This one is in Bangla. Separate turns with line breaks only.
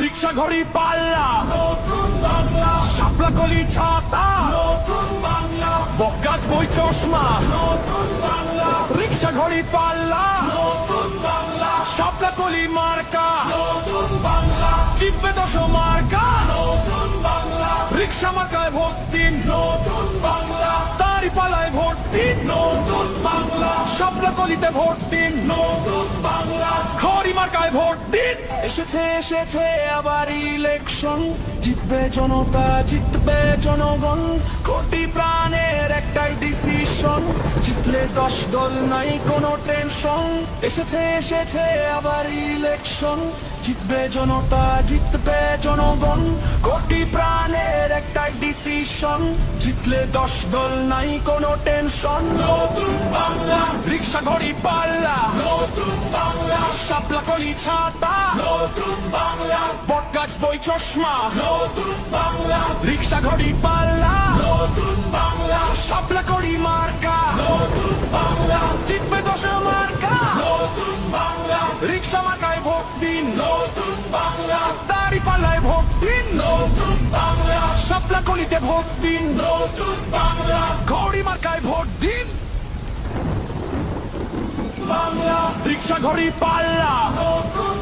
রিক্সা ঘড়ি পাল্লা,
নতুন বাংলা,
শাপলা কলি ছাতা,
নতুন বাংলা,
বকগাছ বই চশমা,
নতুন বাংলা,
রিক্সা ঘড়ি পাল্লা,
নতুন বাংলা,
শাপলা কলি মার্কা,
নতুন বাংলা,
জিতবে 10 মার্কা,
নতুন বাংলা,
রিক্সা মার্কায় ভোট দিন,
নতুন বাংলা,
দাড়ি পালায় ভোট দিন,
নতুন বাংলা,
শাপলা কলিতে ভোট দিন,
নতুন বাংলা।
খড়ি মার্কায় ভোট দিন।
এসেছে এসেছে আবার ইলেকশন, জিতবে জনতা জিতবে জনগণ, কোটি প্রাণের একটাই ডিসিশন, জিতলে 10 দল নাই কোনো টেনশন। এসেছে এসেছে আবার ইলেকশন, জিতবে জনতা জিতবে জনগণ, কোটি প্রাণের একটাই ডিসিশন, জিতলে 10 দল নাই কোনো টেনশন। নতুন বাংলা,
রিক্সা ঘড়ি পাল্লা,
নতুন বাংলা,
শাপলা কলি ছাতা,
নতুন বাংলা,
বটগাছ বই চশমা,
নতুন বাংলা,
রিক্সা ঘড়ি পাল্লা,
নতুন বাংলা,
শাপলা কলি মার্কা,
নতুন বাংলা,
জিতবে 10 মার্কা,
নতুন বাংলা,
রিক্সা মার্কায় ভোট দিন,
নতুন বাংলা,
দাড়ি পাল্লায় ভোট দিন,
নতুন বাংলা,
শাপলা কলিতে ভোট দিন,
নতুন বাংলা,
ঘড়ি মার্কায় ভোট দিন।
বাংলা,
রিক্সা ঘড়ি পাল্লা,
নতুন